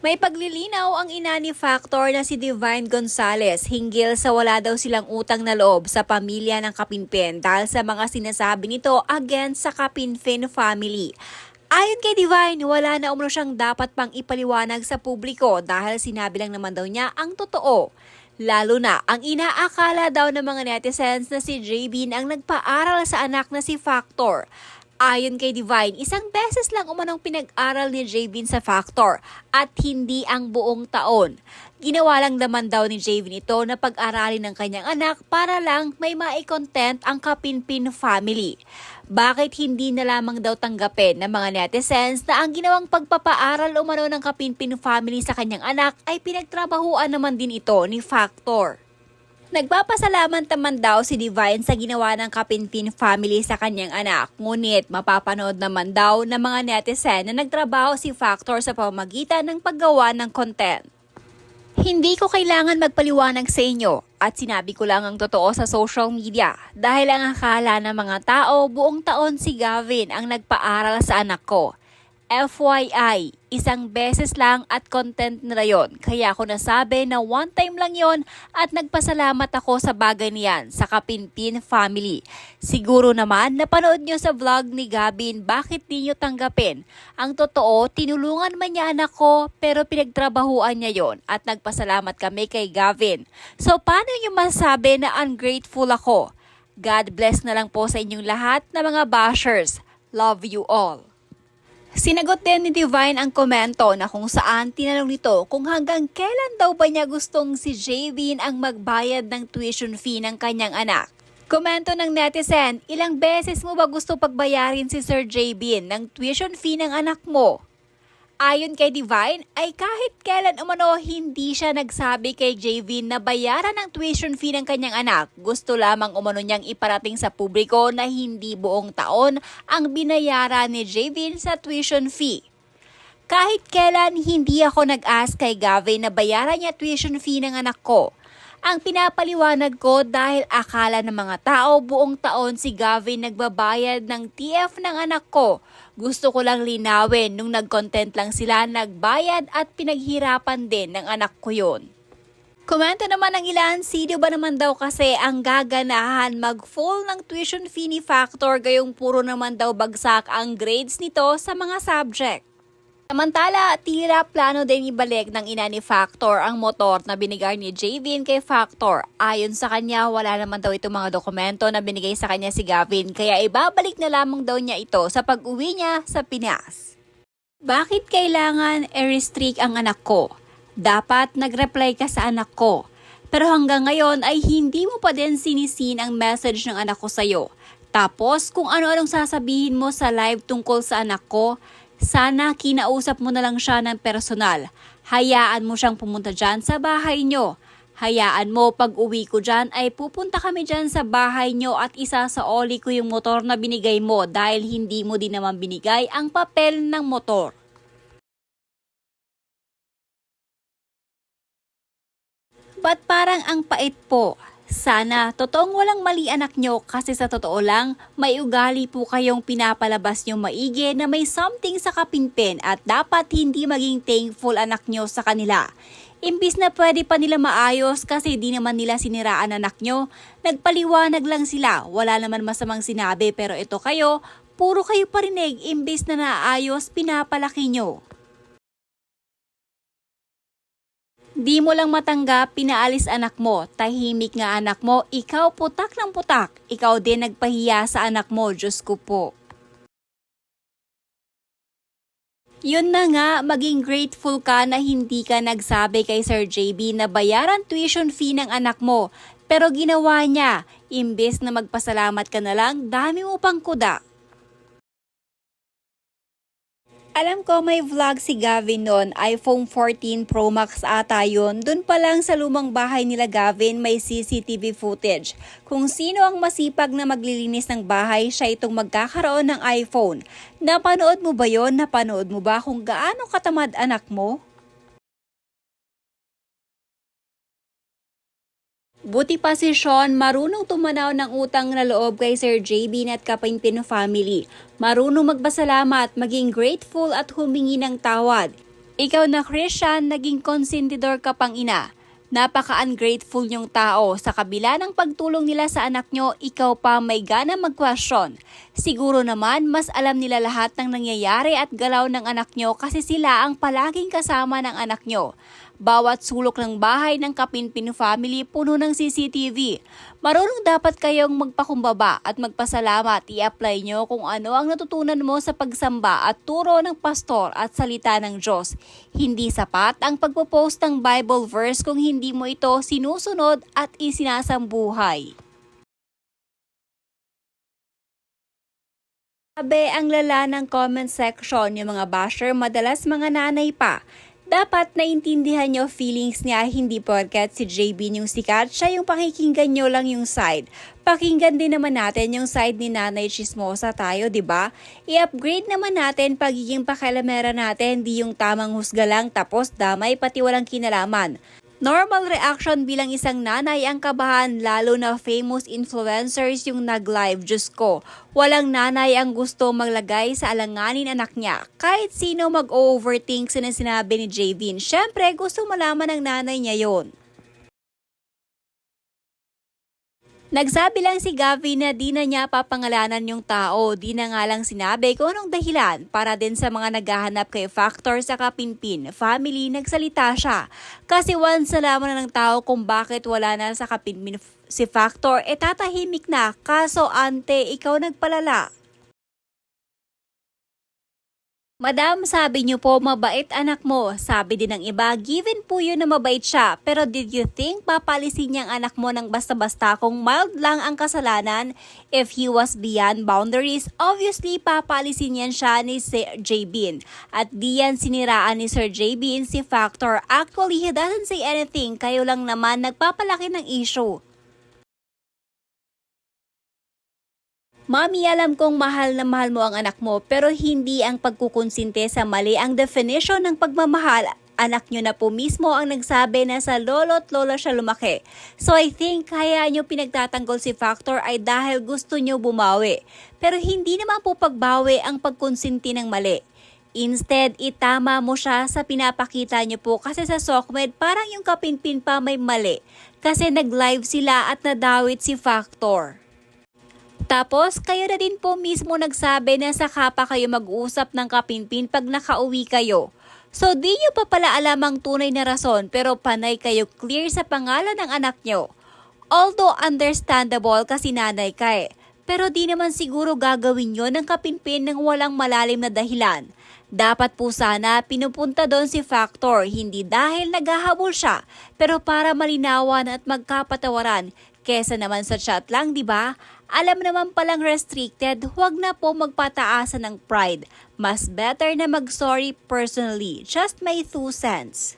May paglilinaw ang ina ni Factor na si Divine Gonzalez hinggil sa wala daw silang utang na loob sa pamilya ng Kapinpin dahil sa mga sinasabi nito against sa Kapinpin family. Ayon kay Divine, wala na umano siyang dapat pang ipaliwanag sa publiko dahil sinabi lang naman daw niya ang totoo. Lalo na ang inaakala daw ng mga netizens na si JB ang nagpaaral sa anak na si Factor. Ayon kay Divine, isang beses lang umanong pinag-aral ni Javin sa Factor at hindi ang buong taon. Ginawa lang naman daw ni Javin ito na pag-aralin ng kanyang anak para lang may mai-content ang Kapinpin family. Bakit hindi na lamang daw tanggapin ng mga netizens na ang ginawang pagpapaaral umano ng Kapinpin family sa kanyang anak ay pinagtrabahuan naman din ito ni Factor? Nagpapasalamat naman daw si Divine sa ginawa ng Kapinpin family sa kanyang anak. Ngunit mapapanood naman daw ng mga netizen na nagtrabaho si Factor sa pamamagitan ng paggawa ng content. Hindi ko kailangan magpaliwanag sa inyo at sinabi ko lang ang totoo sa social media dahil ang akala ng mga tao buong taon si Gavin ang nagpaaral sa anak ko. FYI, isang beses lang at content na yon. Kaya ako nasabi na one time lang yon at nagpasalamat ako sa bagay niyan sa Kapinpin family. Siguro naman napanood nyo sa vlog ni Gavin bakit di nyo tanggapin. Ang totoo, tinulungan man niya anak ko pero pinagtrabahuan niya yon at nagpasalamat kami kay Gavin. So paano nyo masabi na ungrateful ako? God bless na lang po sa inyong lahat na mga bashers. Love you all. Sinagot din ni Divine ang komento na kung saan tinanong nito kung hanggang kailan daw ba niya gustong si Javin ang magbayad ng tuition fee ng kanyang anak. Komento ng netizen, ilang beses mo ba gusto pagbayarin si Sir Javin ng tuition fee ng anak mo? Ayon kay Divine, ay kahit kailan umano hindi siya nagsabi kay Javin na bayaran ang tuition fee ng kanyang anak. Gusto lamang umano niyang iparating sa publiko na hindi buong taon ang binayaran ni Javin sa tuition fee. Kahit kailan hindi ako nag-ask kay Gavin na bayaran niya tuition fee ng anak ko. Ang pinapaliwanag ko dahil akala ng mga tao buong taon si Gavin nagbabayad ng TF ng anak ko. Gusto ko lang linawin nung nag-content lang sila nagbayad at pinaghirapan din ng anak ko yun. Komento naman ng ilan, sino ba naman daw kasi ang gaganahan mag-full ng tuition fee ni Factor gayong puro naman daw bagsak ang grades nito sa mga subject. Samantala, tila plano din ibalik ng ina ni Factor ang motor na binigay ni Javin kay Factor. Ayon sa kanya, wala naman daw itong mga dokumento na binigay sa kanya si Gavin kaya ibabalik na lamang daw niya ito sa pag-uwi niya sa Pinas. Bakit kailangan i-restrict ang anak ko? Dapat nag-reply ka sa anak ko. Pero hanggang ngayon ay hindi mo pa din sinisin ang message ng anak ko sa'yo. Tapos kung ano-anong sasabihin mo sa live tungkol sa anak ko, sana kinausap mo na lang siya ng personal. Hayaan mo siyang pumunta dyan sa bahay nyo. Hayaan mo pag uwi ko dyan ay pupunta kami dyan sa bahay nyo at isasaoli ko yung motor na binigay mo dahil hindi mo din naman binigay ang papel ng motor. Ba't parang ang pait po? Sana, totoong walang mali anak nyo kasi sa totoo lang, may ugali po kayong pinapalabas nyo maigi na may something sa Kapinpin at dapat hindi maging thankful anak nyo sa kanila. Imbis na pwede pa nila maayos kasi di naman nila siniraan anak nyo, nagpaliwanag lang sila, wala naman masamang sinabi pero ito kayo, puro kayo parinig imbis na naayos pinapalaki nyo. Di mo lang matanggap, pinaalis anak mo, tahimik nga anak mo, ikaw putak ng putak, ikaw din nagpahiya sa anak mo, Diyos ko po. Yun na nga, maging grateful ka na hindi ka nagsabi kay Sir JB na bayaran tuition fee ng anak mo, pero ginawa niya, imbes na magpasalamat ka na lang, dami mo pang kuda. Alam ko may vlog si Gavin noon, iPhone 14 Pro Max ata yun. Doon pa lang sa lumang bahay nila Gavin may CCTV footage. Kung sino ang masipag na maglilinis ng bahay, siya itong magkakaroon ng iPhone. Napanood mo ba yon? Napanood mo ba kung gaano katamad anak mo? Buti pa si Sean, marunong tumanaw ng utang na loob kay Sir JB at Kapinpin family. Marunong magpasalamat, maging grateful at humingi ng tawad. Ikaw na Christian, naging konsentidor ka pang ina. Napaka-ungrateful niyong tao. Sa kabila ng pagtulong nila sa anak nyo, ikaw pa may gana mag-question. Siguro naman, mas alam nila lahat ng nangyayari at galaw ng anak nyo kasi sila ang palaging kasama ng anak nyo. Bawat sulok ng bahay ng Kapinpin family puno ng CCTV. Marunong dapat kayong magpakumbaba at magpasalamat. I-apply nyo kung ano ang natutunan mo sa pagsamba at turo ng pastor at salita ng Diyos. Hindi sapat ang pagpo-post ng Bible verse kung hindi mo ito sinusunod at isinasambuhay. Sabi ang lala ng comment section, yung mga basher madalas mga nanay pa. Dapat naintindihan nyo feelings niya, hindi porket si JB yung sikat, siya yung pakikinggan nyo lang yung side. Pakinggan din naman natin yung side ni Nanay Chismosa tayo, di ba? I-upgrade naman natin pagiging pakialamera natin, di yung tamang husga lang tapos damay pati walang kinalaman. Normal reaction bilang isang nanay ang kabahan, lalo na famous influencers yung nag-live. Diyos ko, walang nanay ang gusto maglagay sa alanganin anak niya. Kahit sino mag-overthink sa sinabi ni Javin, syempre gusto malaman ng nanay niya yon. Nagsabi lang si Gavi na di na niya papangalanan yung tao, di na nga lang sinabi kung anong dahilan. Para din sa mga naghahanap kay Factor sa Kapinpin family, nagsalita siya. Kasi once nalaman na ng tao kung bakit wala na sa Kapinpin si Factor, tatahimik na. Kaso ante, ikaw nagpalala. Madam, sabi niyo po mabait anak mo. Sabi din ng iba, given po yun na mabait siya. Pero did you think papalisin niya ang anak mo ng basta-basta kung mild lang ang kasalanan? If he was beyond boundaries, obviously papalisin yan siya ni Sir Jabin. At di yan siniraan ni Sir Jabin si Factor. Actually, he doesn't say anything. Kayo lang naman nagpapalaki ng issue. Mami, alam kong mahal na mahal mo ang anak mo pero hindi ang pagkukonsinte sa mali ang definition ng pagmamahal. Anak nyo na po mismo ang nagsabi na sa lolo at lola siya lumaki. So I think kaya nyo pinagtatanggol si Factor ay dahil gusto nyo bumawi. Pero hindi naman po pagbawi ang pagkonsinti ng mali. Instead, itama mo siya sa pinapakita nyo po kasi sa SOCMED parang yung Kapinpin pa may mali. Kasi nag-live sila at nadawit si Factor. Tapos, kayo na din po mismo nagsabi na saka pa kayo mag-uusap ng Kapinpin pag nakauwi kayo. So, di nyo pa pala alam ang tunay na rason pero panay kayo clear sa pangalan ng anak nyo. Although understandable kasi nanay ka pero di naman siguro gagawin nyo ng Kapinpin ng walang malalim na dahilan. Dapat po sana pinupunta doon si Factor, hindi dahil naghahabol siya, pero para malinawan at magkapatawaran. Kesa naman sa chat lang, di ba? Alam naman palang restricted, huwag na po magpataasan ng pride. Mas better na mag-sorry personally. Just my 2 cents.